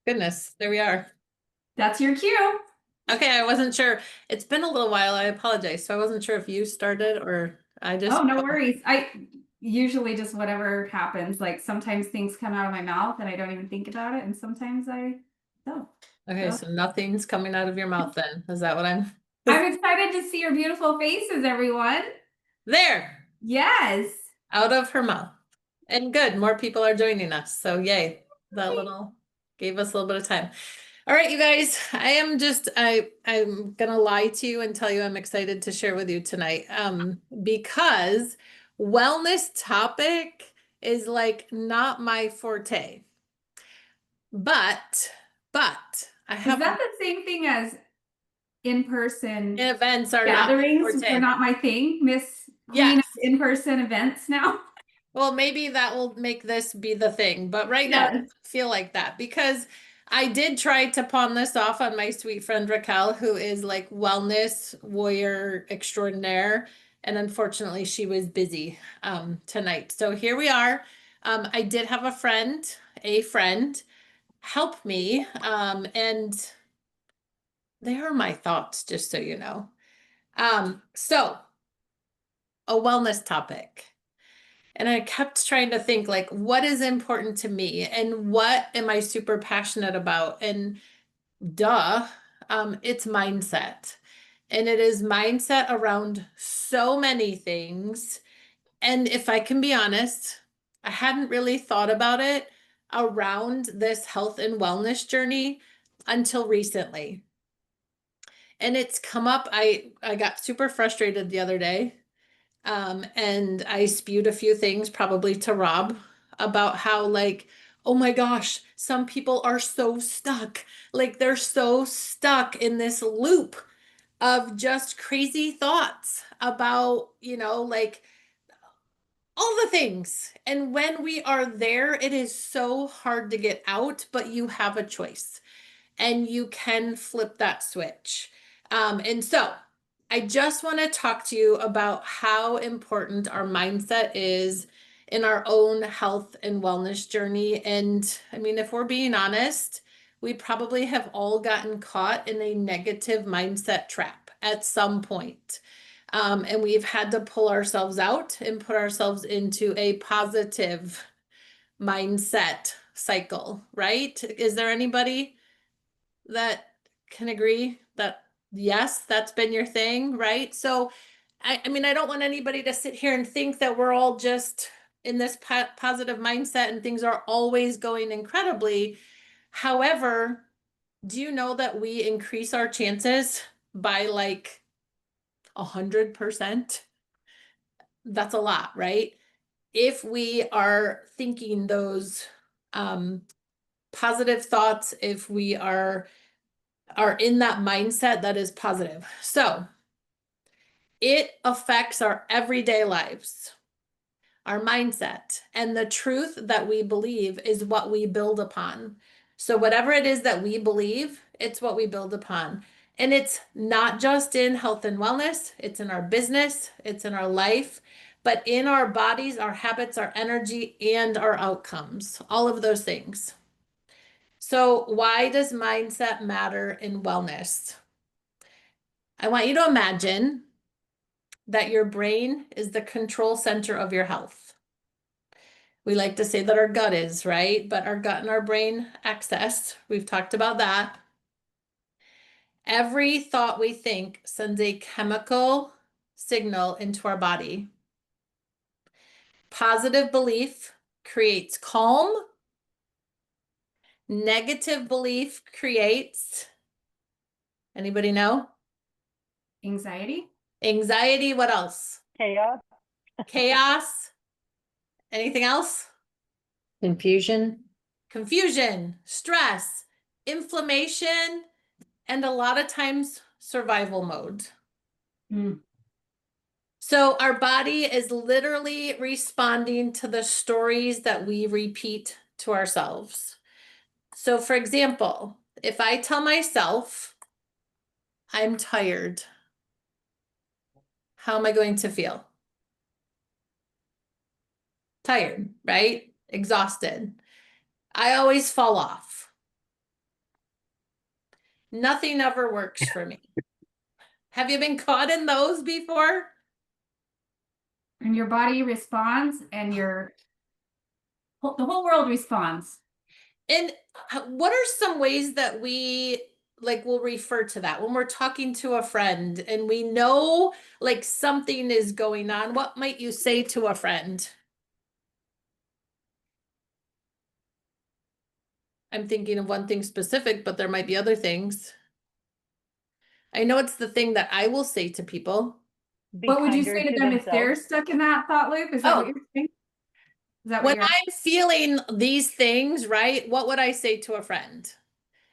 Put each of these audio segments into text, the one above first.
Goodness, there we are. That's your cue. Okay, I wasn't sure. It's been a little while. I apologize. So I wasn't sure if you started or I Oh, just. no worries. I usually just whatever happens. Like sometimes things come out of my mouth and I don't even think about it, and sometimes I don't. Okay, So so nothing's coming out of your mouth then. Is that what I'm? I'm excited to see your beautiful faces, everyone. There, Yes. out of her mouth. And good, more people are joining us. So yay. That little gave us a little bit of time. All right, you guys, I'm gonna lie to you and tell you I'm excited to share with you tonight. Because wellness topic is like not my forte. But I Is have that the same thing as in-person events are not my gatherings are forte. not my thing? Miss Queen of Yes. in-person events now? Well, maybe that will make this be the thing, but right now it Yes. doesn't feel like that because I did try to pawn this off on my sweet friend Raquel, who is like wellness warrior extraordinaire. And unfortunately, she was busy tonight. So here we are. I did have a friend help me. And they are my thoughts, just so you know. So a wellness topic. And I kept trying to think like what is important to me and what am I super passionate about? And duh, it's mindset. And it is mindset around so many things. And if I can be honest, I hadn't really thought about it around this health and wellness journey until recently. And it's come up. I got super frustrated the other day. And I spewed a few things probably to Rob about how, like, oh my gosh, some people are so stuck. Like, they're so stuck in this loop of just crazy thoughts about, like all the things. And when we are there, it is so hard to get out, but you have a choice and you can flip that switch. And so I just want to talk to you about how important our mindset is in our own health and wellness journey. And I mean, if we're being honest, we probably have all gotten caught in a negative mindset trap at some point. And we've had to pull ourselves out and put ourselves into a positive mindset cycle, right? Is there anybody that can agree that yes, that's been your thing, right? So, I mean, I don't want anybody to sit here and think that we're all just in this positive mindset and things are always going incredibly. However, do you know that we increase our chances by like 100%? That's a lot, right? If we are thinking those um, positive thoughts, if we are in that mindset that is positive. So it affects our everyday lives, our mindset, and the truth that we believe is what we build upon. So whatever it is that we believe, it's what we build upon. And it's not just in health and wellness, it's in our business, it's in our life, but in our bodies, our habits, our energy, and our outcomes, all of those things. So, why does mindset matter in wellness? I want you to imagine that your brain is the control center of your health. We like to say that our gut is, right? But our gut and our brain access, we've talked about that. Every thought we think sends a chemical signal into our body. Positive belief creates calm. Negative belief creates, anybody know? Anxiety? Anxiety. What else? Chaos, Chaos. Anything else? confusion. Confusion, stress, inflammation, and a lot of times survival mode. Mm. So our body is literally responding to the stories that we repeat to ourselves. So, for example, if I tell myself I'm tired, how am I going to feel? Tired, right? Exhausted. I always fall off. Nothing ever works for me. Have you been caught in those before? And your body responds and the whole world responds. And what are some ways that we like will refer to that when we're talking to a friend and we know like something is going on? What might you say to a friend? I'm thinking of one thing specific, but there might be other things. I know it's the thing that I will say to people. Be What would you kinder say to them if they're themselves. stuck in that thought loop? Is that Oh. what you're saying? Is that what When you're I'm feeling these things, right? What would I say to a friend?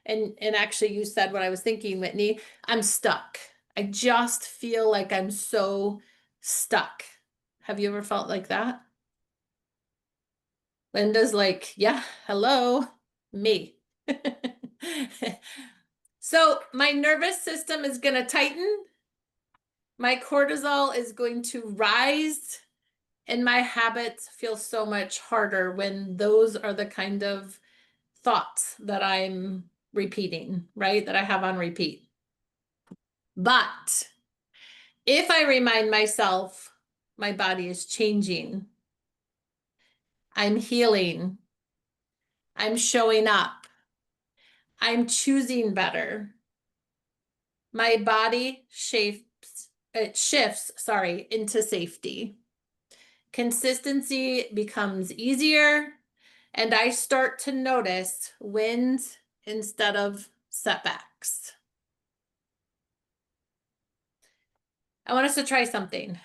And actually you said what I was thinking, Whitney. I'm stuck. I just feel like I'm so stuck. Have you ever felt like that? Linda's like, yeah, hello, me. So my nervous system is going to tighten. My cortisol is going to rise. And my habits feel so much harder when those are the kind of thoughts that I'm repeating, right? That I have on repeat. But if I remind myself my body is changing, I'm healing, I'm showing up, I'm choosing better, my body shifts, into safety. Consistency becomes easier, and I start to notice wins instead of setbacks. I want us to try something.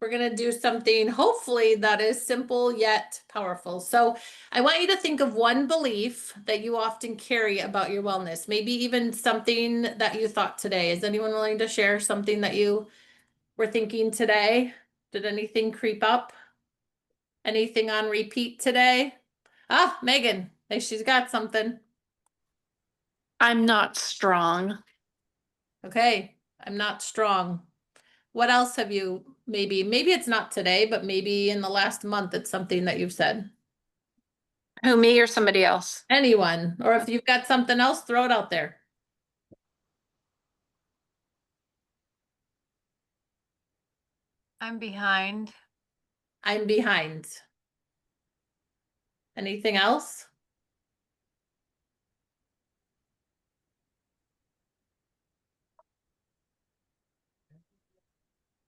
We're going to do something hopefully that is simple yet powerful. So I want you to think of one belief that you often carry about your wellness, maybe even something that you thought today. Is anyone willing to share something that you were thinking today? Did anything creep up? Anything on repeat today? Ah, Megan, hey, she's got something. I'm not strong. Okay, I'm not strong. What else have you maybe it's not today, but maybe in the last month it's something that you've said? Who, me or somebody else? Anyone, or if you've got something else, throw it out there. I'm behind. I'm behind. Anything else?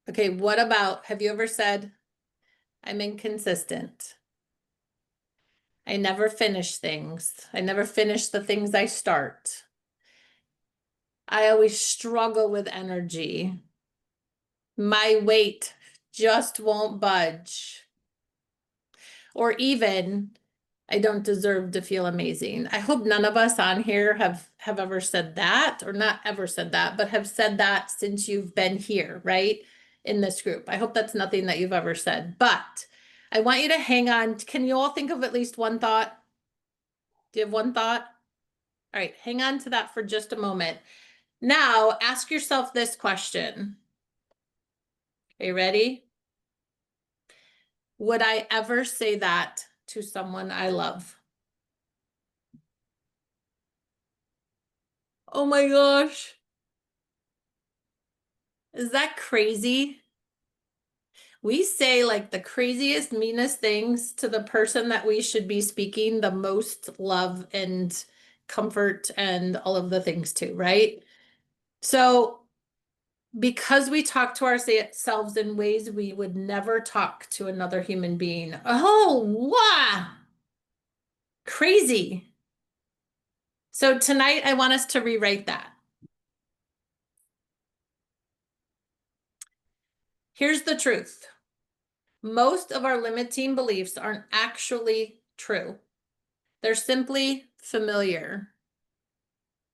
Okay, what about, have you ever said, I'm inconsistent? I never finish things. I never finish the things I start. I always struggle with energy. My weight just won't budge. Or even, I don't deserve to feel amazing. I hope none of us on here have ever said that, or not ever said that, but have said that since you've been here, right? In this group. I hope that's nothing that you've ever said, but I want you to hang on. Can you all think of at least one thought? Do you have one thought? All right, hang on to that for just a moment. Now, ask yourself this question. Are you ready? Would I ever say that to someone I love? Oh my gosh. Is that crazy? We say like the craziest, meanest things to the person that we should be speaking the most love and comfort and all of the things to, right? So because we talk to ourselves in ways we would never talk to another human being. Oh, wow. Crazy. So tonight I want us to rewrite that. Here's the truth. Most of our limiting beliefs aren't actually true. They're simply familiar.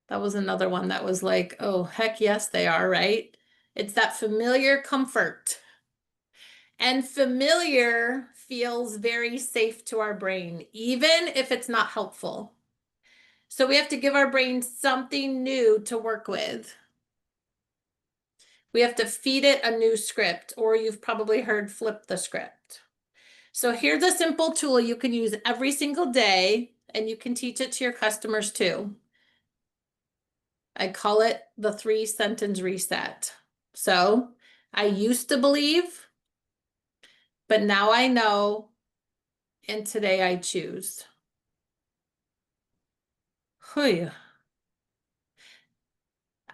That was another one that was like, oh, heck yes, they are, right? It's that familiar comfort. And familiar feels very safe to our brain, even if it's not helpful. So we have to give our brain something new to work with. We have to feed it a new script, or you've probably heard flip the script. So here's a simple tool you can use every single day, and you can teach it to your customers too. I call it the 3-sentence reset. So I used to believe, but now I know, and today I choose. Whew.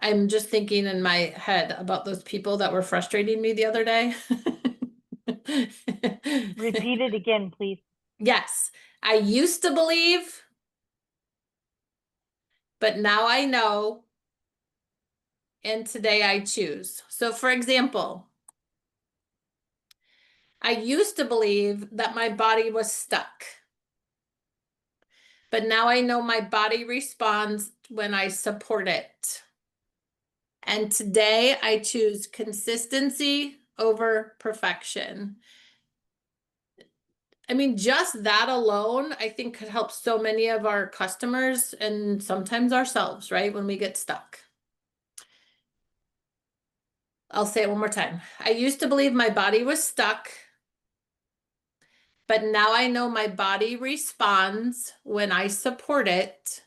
I'm just thinking in my head about those people that were frustrating me the other day. Repeat it again, please. Yes, I used to believe, but now I know, and today I choose. So, for example, I used to believe that my body was stuck, but now I know my body responds when I support it. And today I choose consistency over perfection. I mean, just that alone, I think could help so many of our customers and sometimes ourselves, right? When we get stuck. I'll say it one more time. I used to believe my body was stuck, but now I know my body responds when I support it.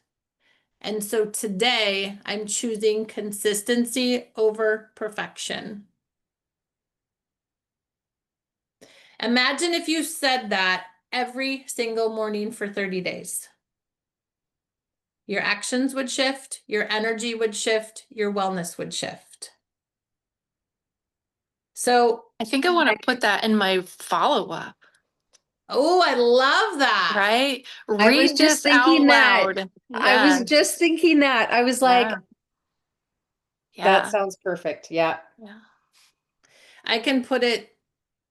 And so today I'm choosing consistency over perfection. Imagine if you said that every single morning for 30 days. Your actions would shift, your energy would shift, your wellness would shift. So, I think I want to put that in my follow-up, oh, I love that. right? I was Read just this out thinking that. loud. I was just thinking that. I was like, Yeah. that Yeah. sounds perfect. Yeah. Yeah. I can put it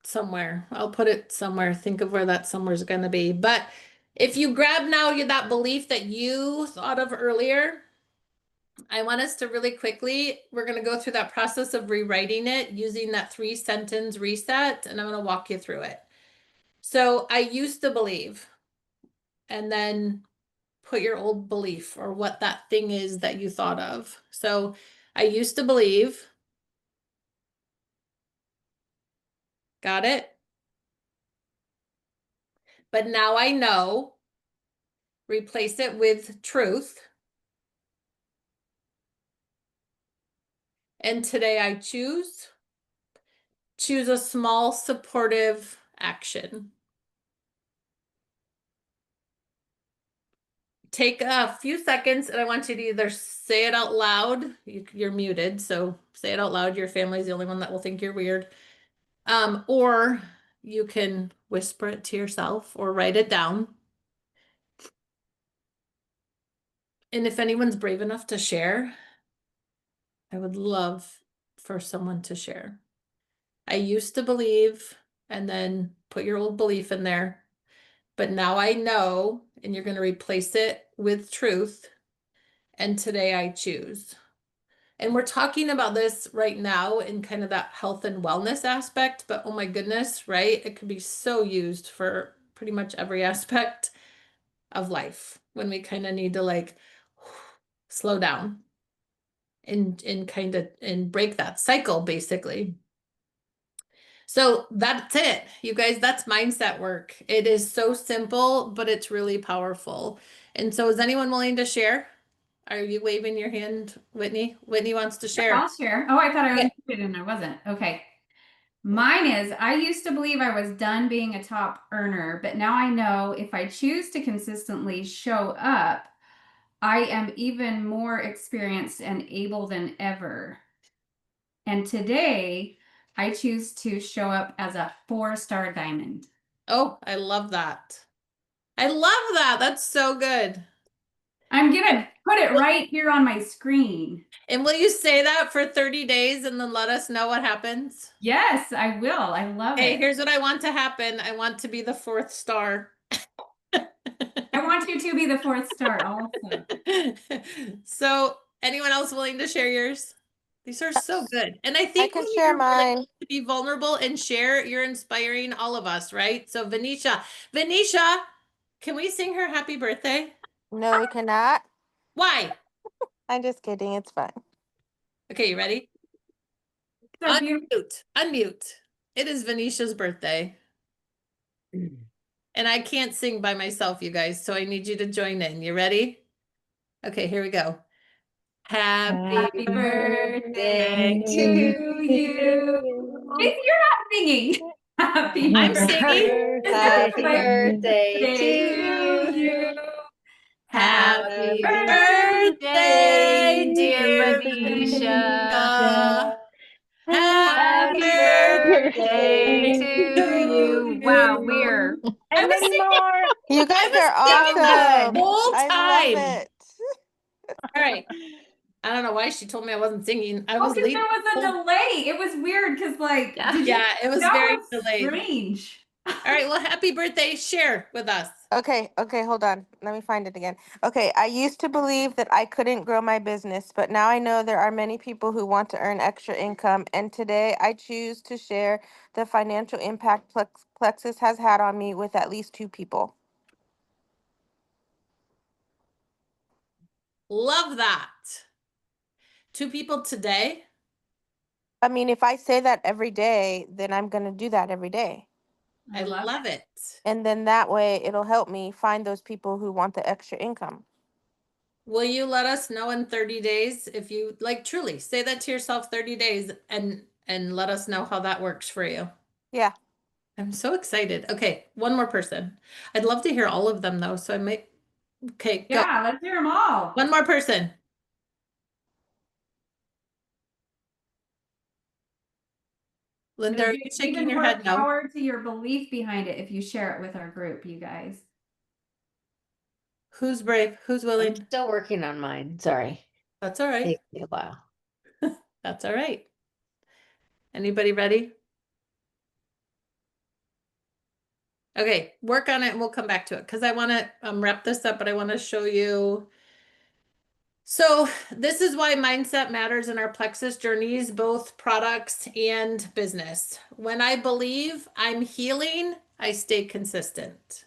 somewhere. I'll put it somewhere. Think of where that somewhere is going to be. But if you grab now that belief that you thought of earlier, I want us to really quickly, we're going to go through that process of rewriting it using that 3-sentence reset, and I'm going to walk you through it. So I used to believe, and then put your old belief or what that thing is that you thought of. So I used to believe. Got it? But now I know. Replace it with truth. And today I choose a small supportive action. Take a few seconds and I want you to either say it out loud. You're muted, so say it out loud. Your family's the only one that will think you're weird. Or you can whisper it to yourself or write it down. And if anyone's brave enough to share, I would love for someone to share. I used to believe, and then put your old belief in there. But now I know, and you're going to replace it with truth. And today I choose. And we're talking about this right now in kind of that health and wellness aspect, but oh my goodness, right? It could be so used for pretty much every aspect of life when we kind of need to like slow down and kind of and break that cycle basically. So that's it, you guys. That's mindset work. It is so simple, but it's really powerful. And so is anyone willing to share? Are you waving your hand, Whitney? Whitney wants to share. I'll share. Oh, I thought I was Okay. muted and I wasn't. Okay. Mine is, I used to believe I was done being a top earner, but now I know if I choose to consistently show up, I am even more experienced and able than ever. And today, I choose to show up as a 4-star diamond. Oh, I love that. I love that. That's so good. I'm gonna put it right here on my screen. And will you say that for 30 days and then let us know what happens? Yes, I will. I love Hey, it. here's what I want to happen. I want to be the 4th star. I want you to be the 4th star also. So, anyone else willing to share yours? These are so good. And I think can when share you're willing mine. to be vulnerable and share, you're inspiring all of us, right? So, Venetia, can we sing her happy birthday? No, we cannot. Why? I'm just kidding. It's fine. Okay, you ready? So beautiful. Unmute. It is Venetia's birthday. And I can't sing by myself, you guys, so I need you to join in. You ready? Okay, here we go. Happy Happy birthday to you. Casey, you're not singing. Happy I'm birthday. singing. Happy birthday birthday to you. Happy Happy birthday, dear Felicia. Happy birthday to you. Wow, we're I And was many singing, more. You guys I are was singing the awesome. whole I time. love it. All right. I don't know why she told me I wasn't singing. I Oh, was because leading. there was a the whole- delay. It was weird because, like, Yeah. did you? Yeah, it was That very was delayed. strange. All right. Well, happy birthday. Share with us. Okay, hold on. Let me find it again. Okay, I used to believe that I couldn't grow my business, but now I know there are many people who want to earn extra income, and today I choose to share the financial impact Plexus has had on me with at least 2 people. Love that. 2 people today. I mean, if I say that every day, then I'm going to do that every day. I love it. And then that way it'll help me find those people who want the extra income. Will you let us know in 30 days if you like truly say that to yourself 30 days and let us know how that works for you? Yeah. I'm so excited. Okay, one more person. I'd love to hear all of them though, so I might okay, go. Yeah, let's hear them all. One more person. Linda, It'll are give you shaking even your more head no? power to your belief behind it if you share it with our group, you guys. Who's brave? Who's I'm willing? still working on mine. Sorry. That's all right. Takes me a while. That's all right. Anybody ready? Okay, work on it and we'll come back to it because I want to wrap this up, but I want to show you. So this is why mindset matters in our Plexus journeys, both products and business. When I believe I'm healing, I stay consistent.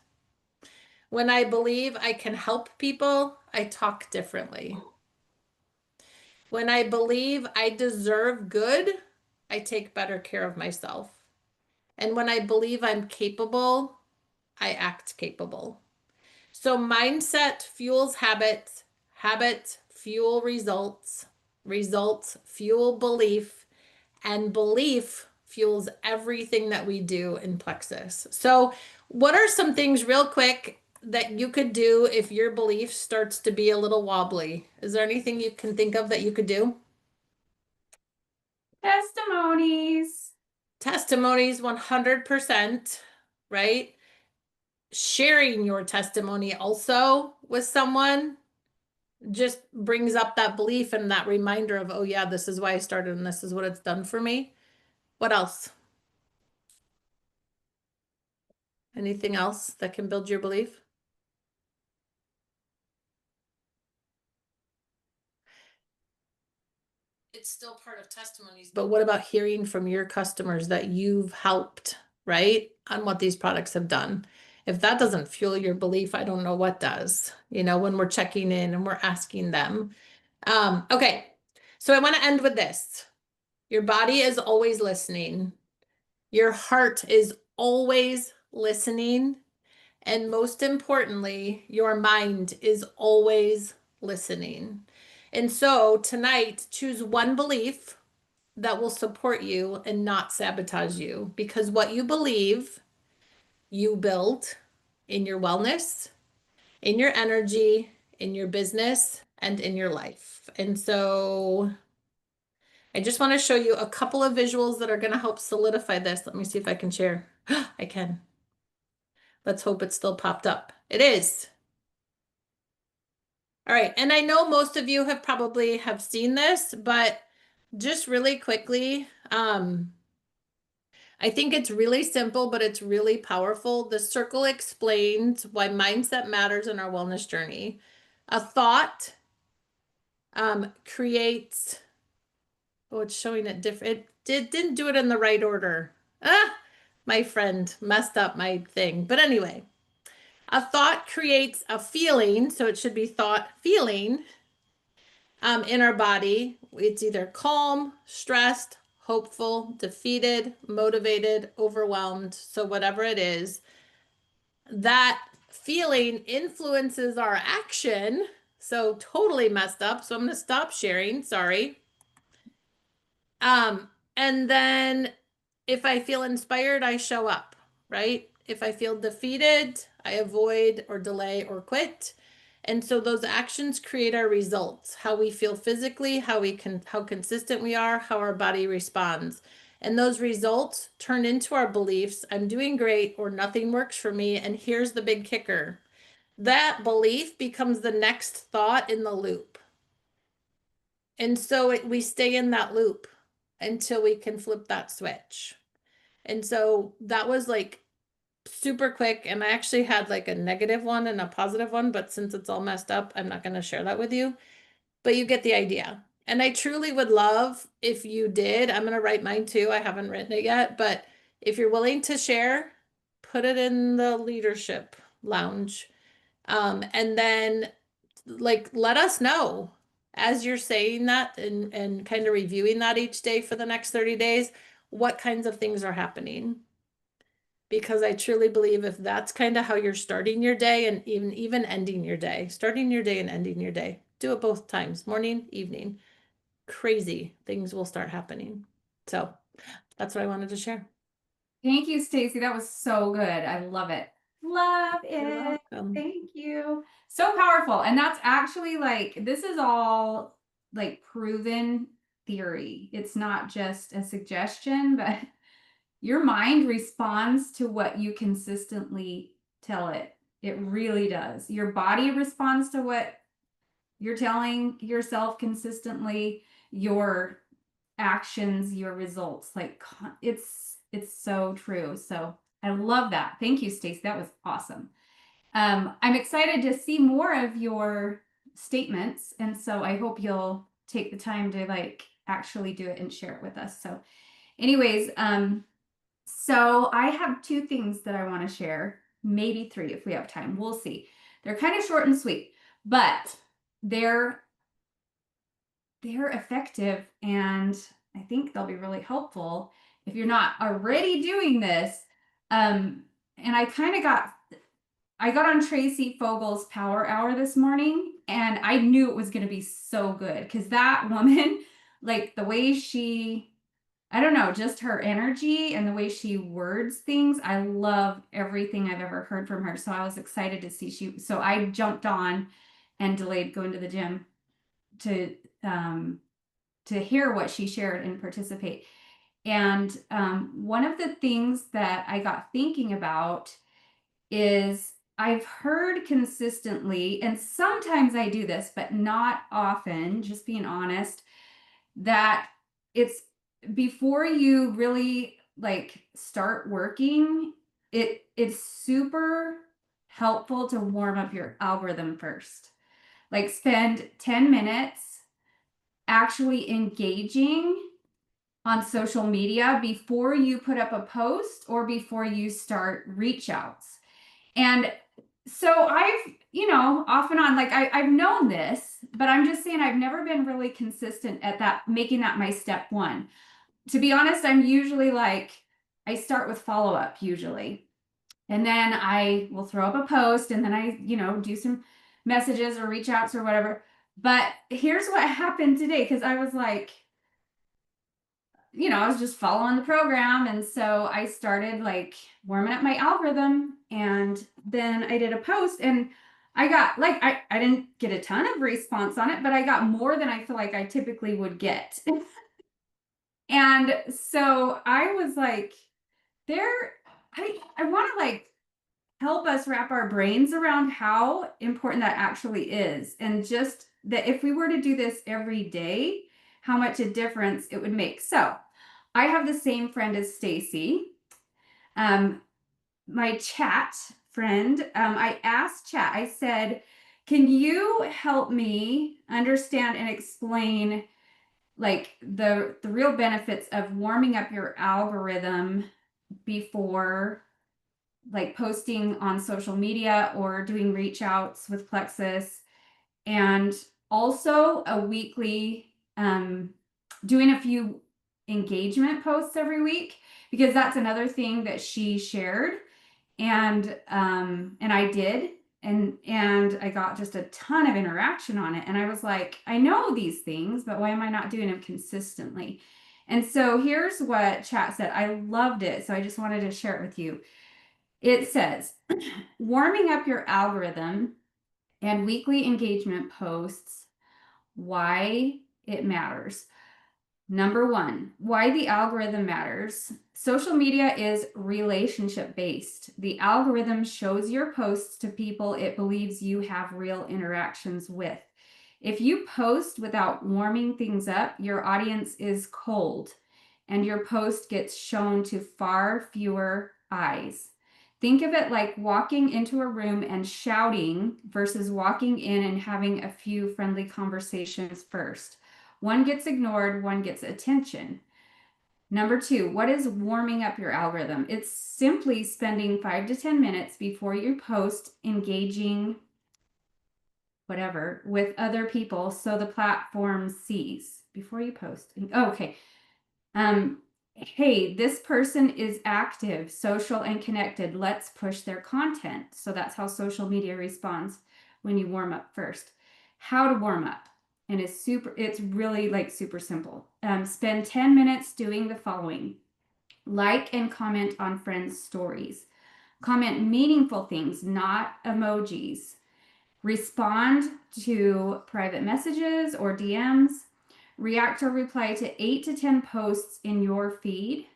When I believe I can help people, I talk differently. When I believe I deserve good, I take better care of myself. And when I believe I'm capable, I act capable. So mindset fuels habits, habits fuel results, results fuel belief, and belief fuels everything that we do in Plexus. So what are some things real quick that you could do if your belief starts to be a little wobbly? Is there anything you can think of that you could do? Testimonies. Testimonies 100%, right? Sharing your testimony also with someone just brings up that belief and that reminder of, oh yeah, this is why I started and this is what it's done for me. What else? Anything else that can build your belief? It's still part of testimonies, but what about hearing from your customers that you've helped, right? On what these products have done. If that doesn't fuel your belief, I don't know what does, you know, when we're checking in and we're asking them. Okay, so I want to end with this. Your body is always listening. Your heart is always listening. And most importantly, your mind is always listening. And so tonight, choose one belief that will support you and not sabotage you, because what you believe, you build in your wellness, in your energy, in your business, and in your life. And so I just want to show you a couple of visuals that are going to help solidify this. Let me see if I can share. I can. Let's hope it's still popped up. It is. All right. And I know most of you have probably have seen this, but just really quickly, I think it's really simple, but it's really powerful. The circle explains why mindset matters in our wellness journey. A thought creates, oh, it's showing it different. It didn't do it in the right order. My friend messed up my thing. But anyway, a thought creates a feeling. So it should be thought feeling in our body. It's either calm, stressed, hopeful, defeated, motivated, overwhelmed. So whatever it is, that feeling influences our action. So totally messed up. So I'm going to stop sharing. Sorry. And then if I feel inspired, I show up, right? If I feel defeated, I avoid or delay or quit. And so those actions create our results, how we feel physically, how consistent we are, how our body responds. And those results turn into our beliefs. I'm doing great or nothing works for me. And here's the big kicker. That belief becomes the next thought in the loop. And so we stay in that loop until we can flip that switch. And so that was like super quick. And I actually had like a negative one and a positive one, but since it's all messed up, I'm not going to share that with you. But you get the idea. And I truly would love if you did. I'm going to write mine too. I haven't written it yet, but if you're willing to share, put it in the leadership lounge. And then like let us know as you're saying that and kind of reviewing that each day for the next 30 days, what kinds of things are happening. Because I truly believe if that's kind of how you're starting your day and even ending your day, starting your day and ending your day, do it both times, morning, evening. Crazy things will start happening. So that's what I wanted to share. Thank you, Stacy. That was so good. I love it. Love You're it. welcome. Thank you. So powerful. And that's actually like, this is all like proven theory. It's not just a suggestion, but your mind responds to what you consistently tell it. It really does. Your body responds to what you're telling yourself consistently, your actions, your results. Like it's so true. So I love that. Thank you, Stacey. That was awesome. I'm excited to see more of your statements, and so I hope you'll take the time to like actually do it and share it with us. So anyways, so I have 2 things that I want to share, maybe 3 if we have time. We'll see. They're kind of short and sweet, but they're effective, and I think they'll be really helpful if you're not already doing this. And I got on Tracy Fogel's Power Hour this morning, and I knew it was going to be so good because that woman, like the way she, I don't know, just her energy and the way she words things. I love everything I've ever heard from her. So I was excited to see so I jumped on and delayed going to the gym to hear what she shared and participate. And one of the things that I got thinking about is I've heard consistently, and sometimes I do this, but not often, just being honest, that it's before you really like start working, it's super helpful to warm up your algorithm first. Like spend 10 minutes actually engaging on social media before you put up a post or before you start reach outs. And so I've, off and on, like I've known this, but I'm just saying I've never been really consistent at that, making that my step 1. To be honest, I'm usually like, I start with follow-up usually. And then I will throw up a post and then I, do some messages or reach outs or whatever. But here's what happened today, because I was like, I was just following the program. And so I started like warming up my algorithm, and then I did a post, and I got like, I didn't get a ton of response on it, but I got more than I feel like I typically would get. And so I was like, I want to like help us wrap our brains around how important that actually is. And just that if we were to do this every day, how much a difference it would make. So I have the same friend as Stacy. My chat friend, I asked chat, I said, can you help me understand and explain like the real benefits of warming up your algorithm before like posting on social media or doing reach outs with Plexus, and also a weekly doing a few engagement posts every week, because that's another thing that she shared, and I did, and I got just a ton of interaction on it. And I was like, I know these things, but why am I not doing them consistently? And so here's what chat said. I loved it. So I just wanted to share it with you. It says, warming up your algorithm and weekly engagement posts, why it matters. Number one, why the algorithm matters. Social media is relationship based. The algorithm shows your posts to people it believes you have real interactions with. If you post without warming things up, your audience is cold and your post gets shown to far fewer eyes. Think of it like walking into a room and shouting versus walking in and having a few friendly conversations first. One gets ignored, one gets attention. Number two, what is warming up your algorithm? It's simply spending 5 to 10 minutes before you post, engaging whatever with other people so the platform sees before you post. Okay. Hey, this person is active, social, and connected. Let's push their content. So that's how social media responds when you warm up first. How to warm up. And it's really like super simple. Spend 10 minutes doing the following. Like and comment on friends' stories. Comment meaningful things, not emojis. Respond to private messages or DMs. React or reply to 8 to 10 posts in your feed.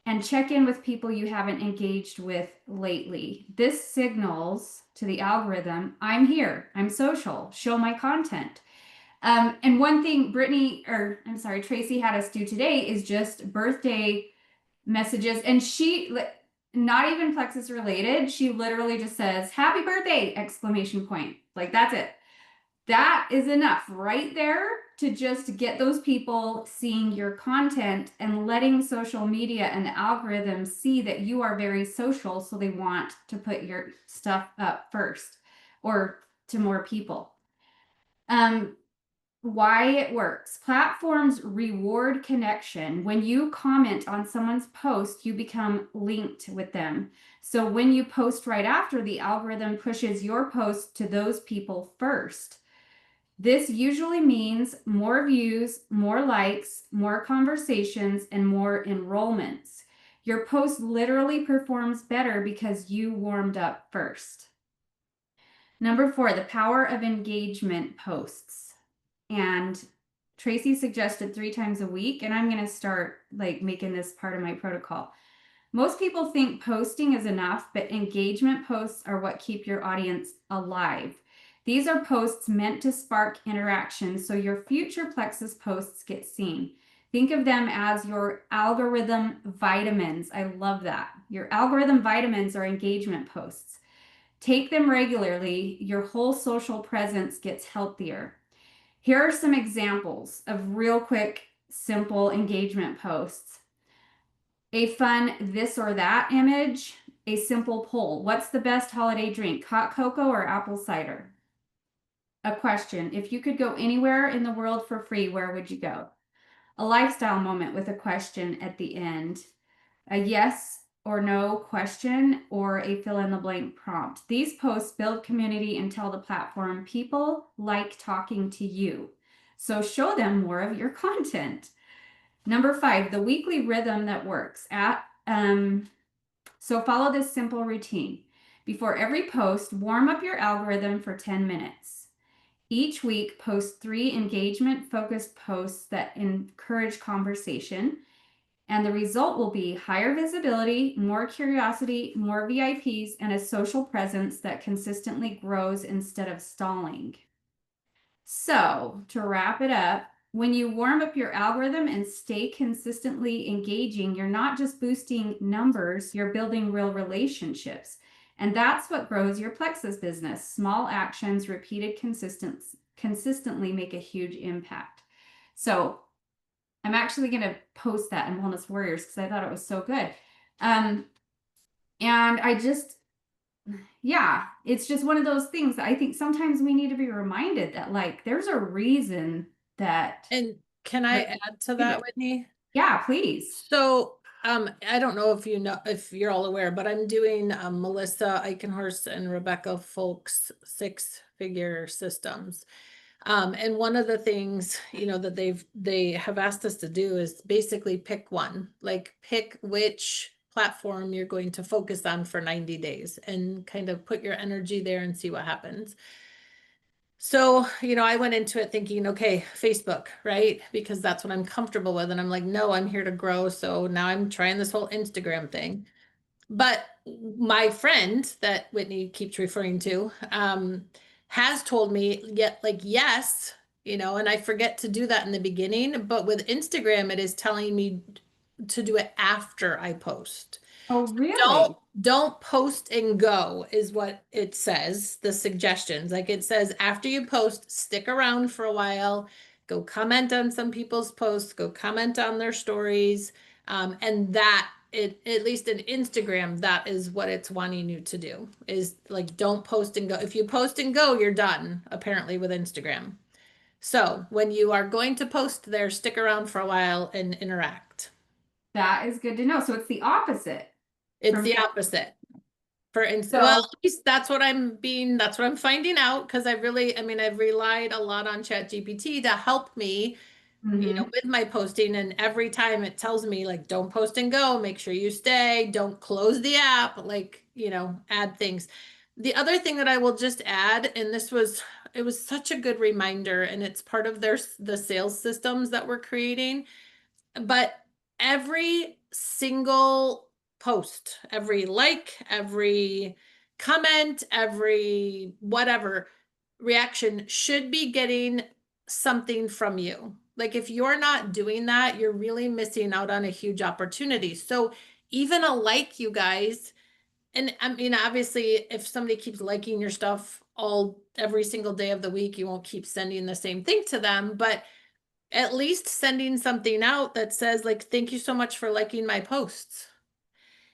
And check in with people you haven't engaged with lately. This signals to the algorithm, I'm here, I'm social, show my content. And one thing Tracy had us do today is just birthday messages. And she, not even Plexus related, she literally just says, happy birthday, exclamation point. Like, that's it. That is enough right there to just get those people seeing your content and letting social media and the algorithm see that you are very social. So they want to put your stuff up first or to more people. Why it works. Platforms reward connection. When you comment on someone's post, you become linked with them. So when you post right after, the algorithm pushes your post to those people first. This usually means more views, more likes, more conversations, and more enrollments. Your post literally performs better because you warmed up first. Number 4, the power of engagement posts. And Tracy suggested 3 times a week, and I'm going to start making this part of my protocol. Most people think posting is enough, but engagement posts are what keep your audience alive. These are posts meant to spark interaction so your future Plexus posts get seen. Think of them as your algorithm vitamins. I love that. Your algorithm vitamins are engagement posts. Take them regularly. Your whole social presence gets healthier. Here are some examples of real quick, simple engagement posts. A fun this or that image, a simple poll. What's the best holiday drink, hot cocoa or apple cider? A question, if you could go anywhere in the world for free, where would you go? A lifestyle moment with a question at the end. A yes or no question or a fill in the blank prompt. These posts build community and tell the platform people like talking to you. So show them more of your content. Number 5, the weekly rhythm that works. So follow this simple routine. Before every post, warm up your algorithm for 10 minutes. Each week, post 3 engagement-focused posts that encourage conversation. And the result will be higher visibility, more curiosity, more VIPs, and a social presence that consistently grows instead of stalling. So, to wrap it up, when you warm up your algorithm and stay consistently engaging, you're not just boosting numbers, you're building real relationships. And that's what grows your Plexus business. Small actions repeated consistently make a huge impact. So, I'm actually going to post that in Wellness Warriors because I thought it was so good. And I just, it's just one of those things that I think sometimes we need to be reminded that there's a reason that. And can I add to that, Whitney? Yeah, please. So I don't know if you know, if you're all aware, but I'm doing Melissa Eichenhorst and Rebecca Folks 6-figure systems. And one of the things, that they have asked us to do is basically pick one, like pick which platform you're going to focus on for 90 days and kind of put your energy there and see what happens. So, I went into it thinking, okay, Facebook, right? Because that's what I'm comfortable with. And I'm like, no, I'm here to grow. So now I'm trying this whole Instagram thing. But my friend that Whitney keeps referring to, has told me yet, like, yes, and I forget to do that in the beginning, but with Instagram, it is telling me to do it after I post. Oh, really? Don't post and go is what it says, the suggestions. Like it says, after you post, stick around for a while, go comment on some people's posts, go comment on their stories. And that at least in Instagram, that is what it's wanting you to do, is like, don't post and go. If you post and go, you're done, apparently, with Instagram. So when you are going to post there, stick around for a while and interact. That is good to know. So it's the opposite. It's From the Facebook. opposite. For instance, So- well, at least that's what I'm finding out, because I've relied a lot on ChatGPT to help me, Mhm. with my posting. And every time it tells me, like, don't post and go, make sure you stay, don't close the app, like, add things. The other thing that I will just add, and it was such a good reminder, and it's part of the sales systems that we're creating, but every single post, every like, every comment, every whatever reaction should be getting something from you. Like if you're not doing that, you're really missing out on a huge opportunity. So even a like, you guys, and obviously if somebody keeps liking your stuff every single day of the week, you won't keep sending the same thing to them, but at least sending something out that says, like, thank you so much for liking my posts.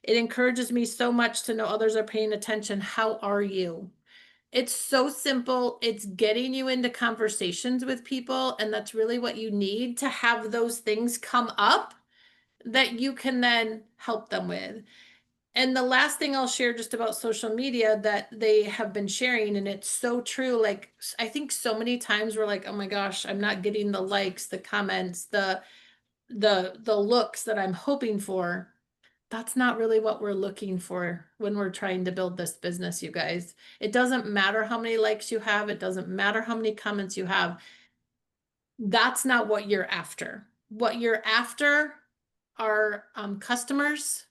It encourages me so much to know others are paying attention. How are you? It's so simple. It's getting you into conversations with people. And that's really what you need to have those things come up that you can then help them with. And the last thing I'll share just about social media that they have been sharing, and it's so true. Like, I think so many times we're like, oh my gosh, I'm not getting the likes, the comments, the looks that I'm hoping for. That's not really what we're looking for when we're trying to build this business, you guys. It doesn't matter how many likes you have. It doesn't matter how many comments you have. That's not what you're after. What you're after are customers,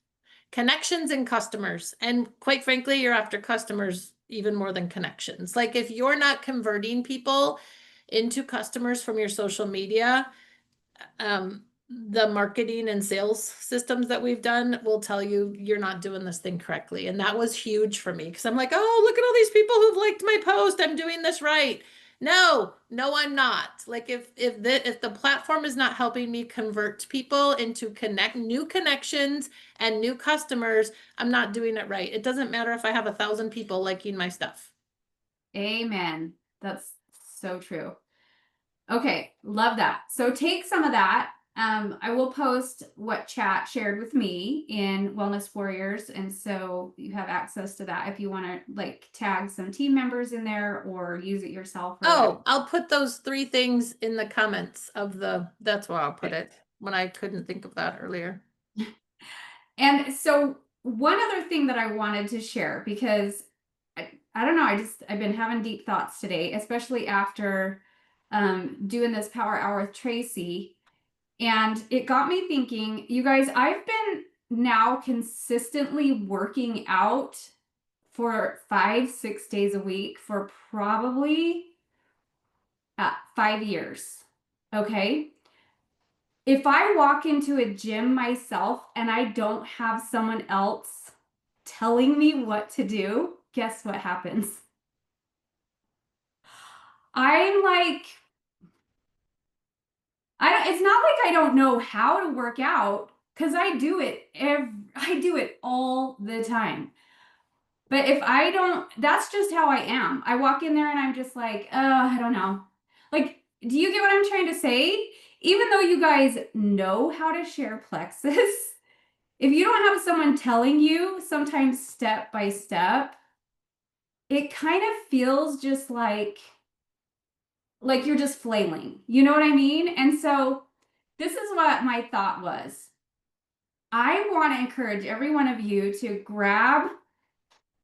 connections, and customers. And quite frankly, you're after customers even more than connections. Like if you're not converting people into customers from your social media, the marketing and sales systems that we've done will tell you you're not doing this thing correctly. And that was huge for me, because I'm like, oh, look at all these people who've liked my post. I'm doing this right. No, I'm not. Like if the platform is not helping me convert people into new connections and new customers, I'm not doing it right. It doesn't matter if I have 1,000 people liking my stuff. Amen. That's so true. Okay, love that. So take some of that. I will post what chat shared with me in Wellness Warriors, and so you have access to that if you want to like tag some team members in there or use it yourself. Or Oh, I'll put those 3 things in the comments that's where I'll put it when I couldn't think of that earlier. And so one other thing that I wanted to share, because I don't know, I've been having deep thoughts today, especially after doing this power hour with Tracy. And it got me thinking, you guys, I've been now consistently working out for 5-6 days a week for probably 5 years. Okay. If I walk into a gym myself and I don't have someone else telling me what to do, guess what happens? I'm like, it's not like I don't know how to work out, because I do it all the time. But if I don't, that's just how I am. I walk in there and I'm just like, I don't know. Like, do you get what I'm trying to say? Even though you guys know how to share plexus, if you don't have someone telling you sometimes step by step, it kind of feels just like you're just flailing. You know what I mean? And so this is what my thought was. I want to encourage every one of you to grab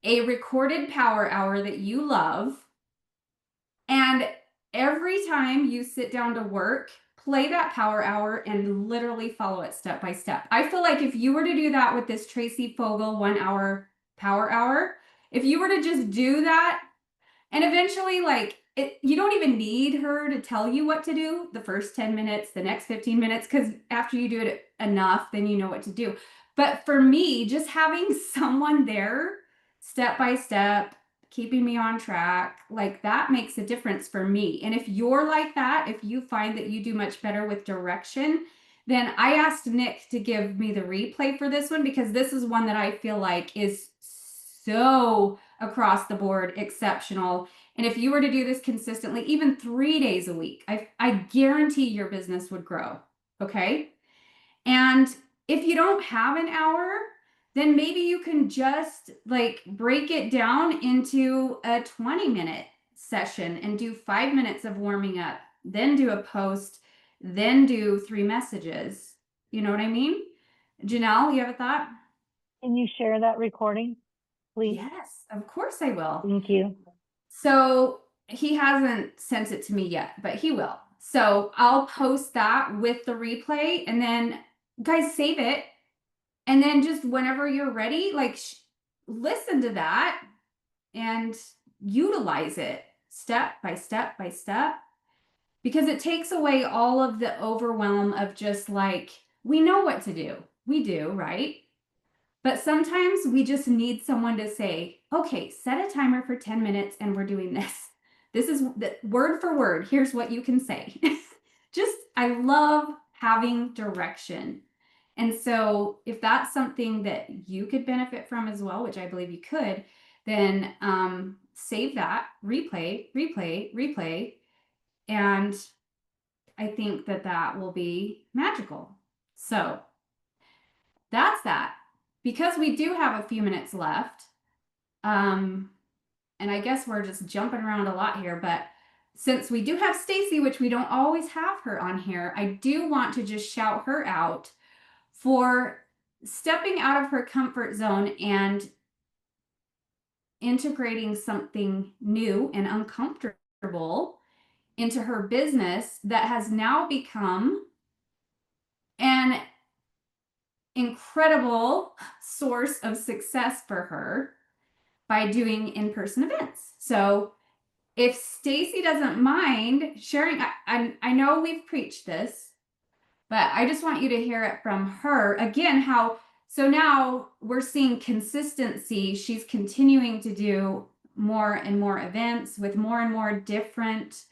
a recorded power hour that you love, and every time you sit down to work, play that power hour and literally follow it step by step. I feel like if you were to do that with this Tracy Fogel 1 hour power hour, if you were to just do that, and eventually, like, you don't even need her to tell you what to do the first 10 minutes, the next 15 minutes, because after you do it enough, then you know what to do. But for me, just having someone there step by step, keeping me on track, like that makes a difference for me. And if you're like that, if you find that you do much better with direction, then I asked Nick to give me the replay for this one, because this is one that I feel like is so across the board exceptional. And if you were to do this consistently, even 3 days a week, I guarantee your business would grow. Okay. And if you don't have an hour, then maybe you can just like break it down into a 20-minute session and do 5 minutes of warming up, then do a post, then do 3 messages. You know what I mean? Janelle, you have a thought? Can you share that recording, please? Yes, of course I will. Thank you. So he hasn't sent it to me yet, but he will. So I'll post that with the replay, and then guys save it. And then just whenever you're ready, like listen to that and utilize it step by step by step, because it takes away all of the overwhelm of just like, we know what to do. We do, right? But sometimes we just need someone to say, okay, set a timer for 10 minutes and we're doing this. This is the word for word. Here's what you can say. Just, I love having direction. And so if that's something that you could benefit from as well, which I believe you could, then save that, replay, replay, replay. And I think that that will be magical. So that's that. Because we do have a few minutes left, and I guess we're just jumping around a lot here, but since we do have Stacy, which we don't always have her on here, I do want to just shout her out for stepping out of her comfort zone and integrating something new and uncomfortable into her business that has now become an incredible source of success for her by doing in-person events. So if Stacy doesn't mind sharing, I know we've preached this, but I just want you to hear it from her again, how, so now we're seeing consistency. She's continuing to do more and more events with more and more different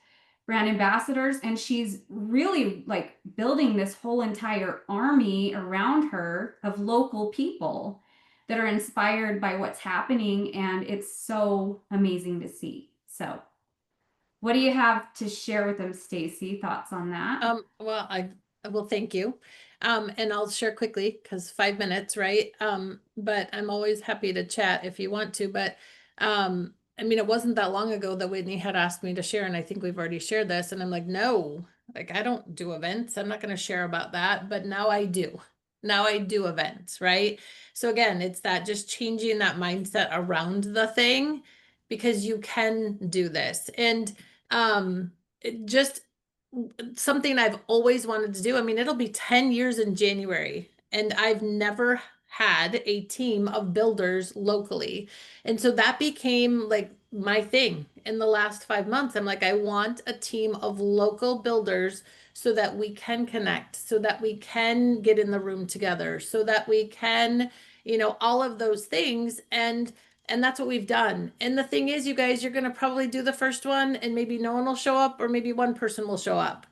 brand ambassadors, and she's really like building this whole entire army around her of local people that are inspired by what's happening, and it's so amazing to see. So what do you have to share with them, Stacy? Thoughts on that? Well, well, thank you. And I'll share quickly because 5 minutes, right? But I'm always happy to chat if you want to, but I mean, it wasn't that long ago that Whitney had asked me to share, and I think we've already shared this, and I'm like, no, like I don't do events. I'm not going to share about that, but now I do. Now I do events, right? So again, it's that just changing that mindset around the thing, because you can do this. And it just something I've always wanted to do. I mean, it'll be 10 years in January, and I've never had a team of builders locally. And so that became like my thing in the last 5 months. I'm like, I want a team of local builders so that we can connect, so that we can get in the room together, so that we can, all of those things. And that's what we've done. And the thing is, you guys, you're going to probably do the first one and maybe no one will show up, or maybe one person will show up.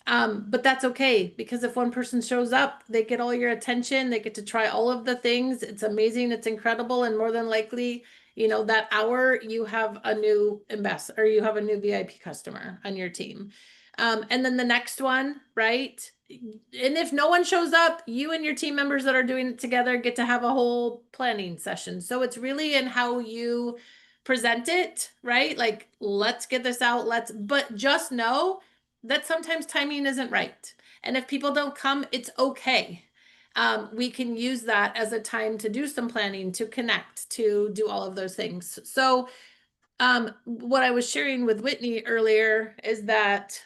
But that's okay, because if one person shows up, they get all your attention, they get to try all of the things. It's amazing, it's incredible, and more than likely, that hour you have a new ambassador, or you have a new VIP customer on your team. And then the next one, right? And if no one shows up, you and your team members that are doing it together get to have a whole planning session. So it's really in how you present it, right? Like, let's get this out. But just know that sometimes timing isn't right. And if people don't come, it's okay. We can use that as a time to do some planning, to connect, to do all of those things. So, what I was sharing with Whitney earlier is that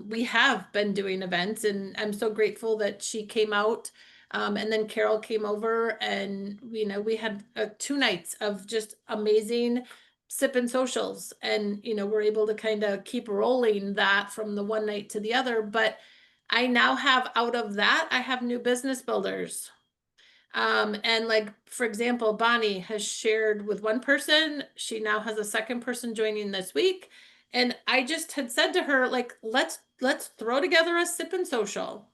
we have been doing events, and I'm so grateful that she came out. And then Carol came over, and we had 2 nights of just amazing sip and socials, and we're able to kind of keep rolling that from the one night to the other. But I now have, out of that, I have new business builders. And like, for example, Bonnie has shared with one person, she now has a second person joining this week. And I just had said to her, like, let's throw together a sip and social.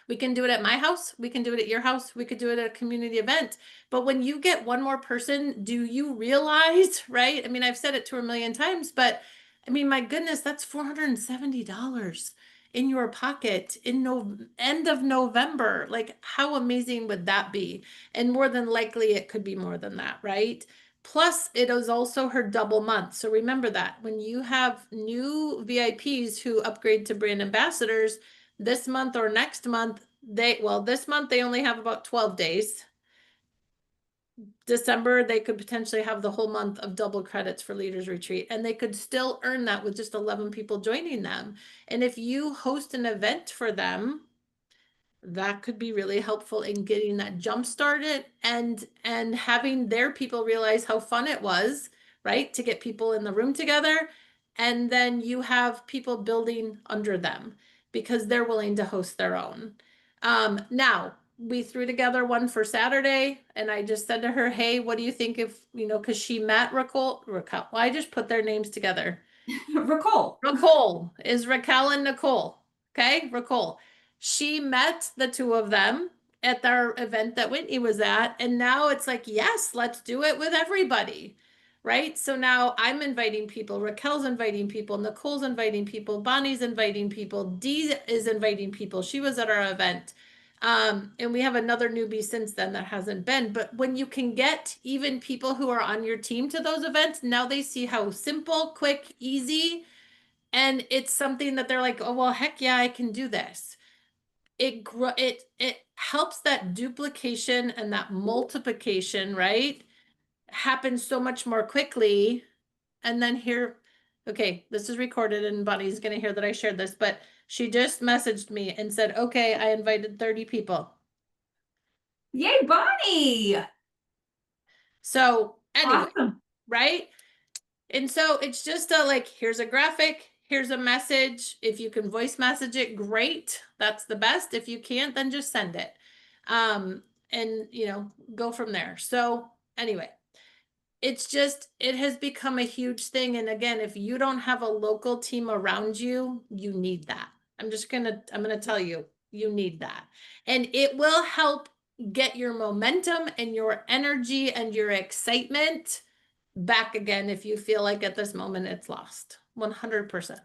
We can do it at my house. We can do it at your house. We could do it at a community event. But when you get one more person, do you realize, right? I mean, I've said it to her a million times, but I mean, my goodness, that's $470 in your pocket in end of November. Like, how amazing would that be? And more than likely, it could be more than that, right? Plus, it is also her double month. So remember that when you have new VIPs who upgrade to brand ambassadors, this month or next month, this month they only have about 12 days. December, they could potentially have the whole month of double credits for Leaders Retreat, and they could still earn that with just 11 people joining them. And if you host an event for them, that could be really helpful in getting that jump started and having their people realize how fun it was, right? To get people in the room together. And then you have people building under them because they're willing to host their own. Now we threw together one for Saturday, and I just said to her, hey, what do you think if, because she met Raquel, well, I just put their names together. Raquel is Raquel and Nicole. Okay, Raquel. She met the two of them at their event that Whitney was at, and now it's like, yes, let's do it with everybody, right? So now I'm inviting people, Raquel's inviting people, Nicole's inviting people, Bonnie's inviting people, Dee is inviting people. She was at our event. And we have another newbie since then that hasn't been. But when you can get even people who are on your team to those events, now they see how simple, quick, easy, and it's something that they're like, oh, well, heck yeah, I can do this. It helps that duplication and that multiplication, right? Happen so much more quickly. And then here, okay, this is recorded and Bonnie's going to hear that I shared this, but she just messaged me and said, okay, I invited 30 people. Yay, Bonnie! So anyway, Awesome. right? And so it's just like, here's a graphic, here's a message. If you can voice message it, great. That's the best. If you can't, then just send it. And go from there. So anyway, it's just, it has become a huge thing. And again, if you don't have a local team around you, you need that. I'm going to tell you, you need that. And it will help get your momentum and your energy and your excitement back again if you feel like at this moment it's lost. 100%.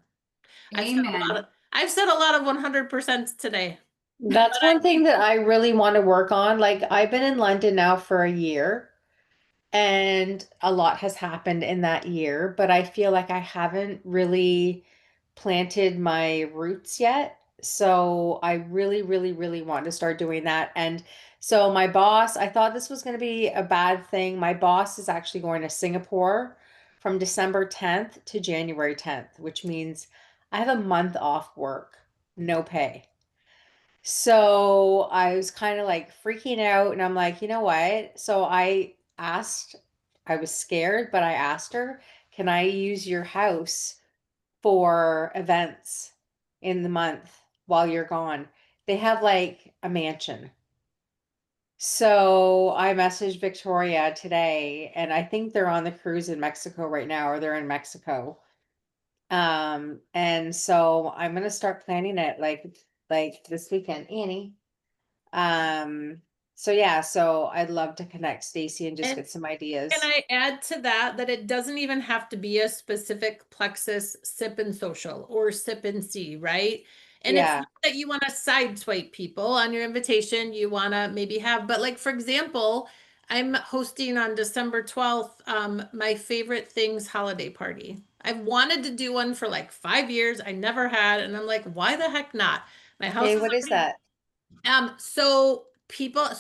Amen. I've said a lot of 100% today. That's one thing that I really want to work on. Like, I've been in London now for a year, and a lot has happened in that year, but I feel like I haven't really planted my roots yet. So I really, really, really want to start doing that. And so my boss, I thought this was going to be a bad thing. My boss is actually going to Singapore from December 10th to January 10th, which means I have a month off work, no pay. So I was kind of like freaking out, and I'm like, you know what? So I was scared, but I asked her, can I use your house for events in the month while you're gone? They have like a mansion. So I messaged Victoria today, and I think they're on the cruise in Mexico right now, or they're in Mexico. And so I'm gonna start planning it like this weekend, Annie. So yeah, so I'd love to connect Stacy and just And get some ideas. Can I add to that that it doesn't even have to be a specific Plexus sip and social or sip and see, right? And it's Yeah. not that you want to sideswipe people on your invitation, you want to maybe have, but like for example, I'm hosting on December 12th, my favorite things holiday party. I've wanted to do one for like 5 years. I never had, and I'm like, why the heck not? My house Hey, is what is already that? so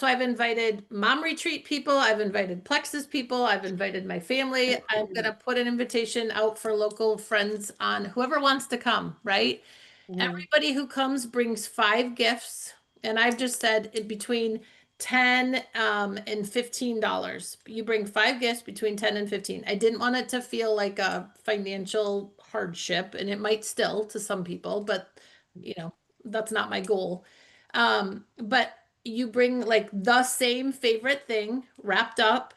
I've invited mom retreat people, I've invited Plexus people, I've invited my family. I'm gonna put an invitation out for local friends on whoever wants to come, right? Mhm. Everybody who comes brings 5 gifts, and I've just said in between 10 and $15. You bring 5 gifts between 10 and 15. I didn't want it to feel like a financial hardship, and it might still to some people, but you know, that's not my goal. But you bring like the same favorite thing wrapped up,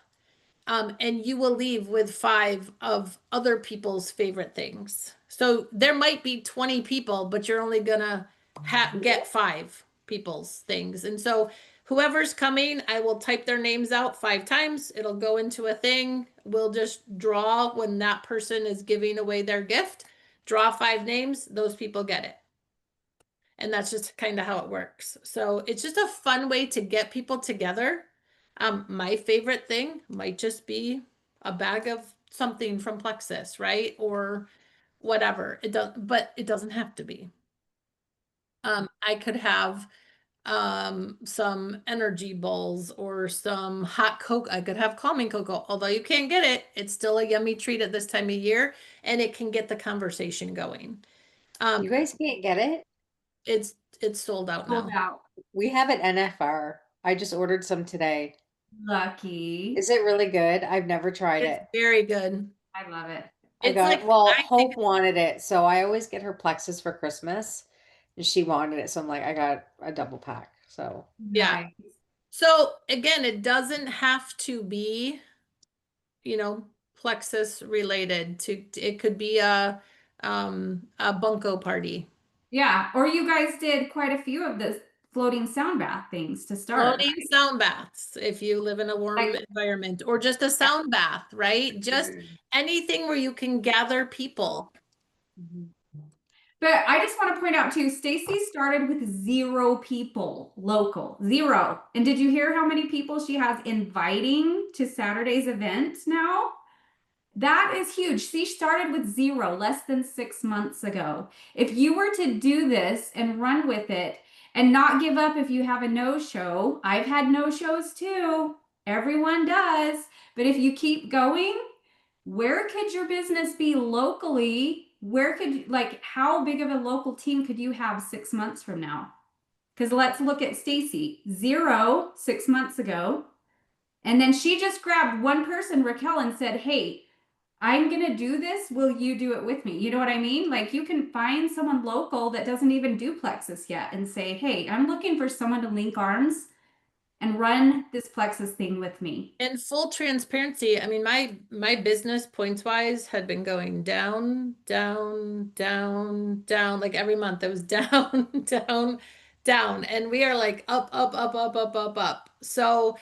and you will leave with 5 of other people's favorite things. So there might be 20 people, but you're only gonna get 5 people's things. And so whoever's coming, I will type their names out 5 times. It'll go into a thing. We'll just draw when that person is giving away their gift. Draw 5 names, those people get it. And that's just kind of how it works. So it's just a fun way to get people together. My favorite thing might just be a bag of something from Plexus, right? Or whatever. But it doesn't have to be. I could have some energy balls or some hot cocoa. I could have calming cocoa, although you can't get it. It's still a yummy treat at this time of year, and it can get the conversation going. You guys can't get it? It's sold out now. Sold out. We have it NFR. I just ordered some today. Lucky. Is it really good? I've never tried It's it. very good. I love it. I It's got, like well, I think Hope wanted it, so I always get her Plexus for Christmas, and she wanted it, so I'm like, I got a double pack. So Yeah. Nice. So again, it doesn't have to be, Plexus related to it could be a bunko party. Yeah. Or you guys did quite a few of the floating sound bath things to start. Floating sound baths if you live in a warm Like- environment, or just a sound bath, right? Just anything where you can gather people. But I just want to point out too, Stacy started with 0 people local, 0. And did you hear how many people she has inviting to Saturday's event now? That is huge. She started with 0 less than 6 months ago. If you were to do this and run with it and not give up if you have a no-show, I've had no-shows too. Everyone does. But if you keep going, where could your business be locally? Where could, like, how big of a local team could you have 6 months from now? Because let's look at Stacy, 0 6 months ago. And then she just grabbed one person, Raquel, and said, hey, I'm going to do this. Will you do it with me? You know what I mean? Like you can find someone local that doesn't even do Plexus yet and say, hey, I'm looking for someone to link arms and run this Plexus thing with me. In full transparency, I mean, my business points wise had been going down, down, down, down. Like every month it was down, down, down. And we are like up, up, up, up, up, up, up. So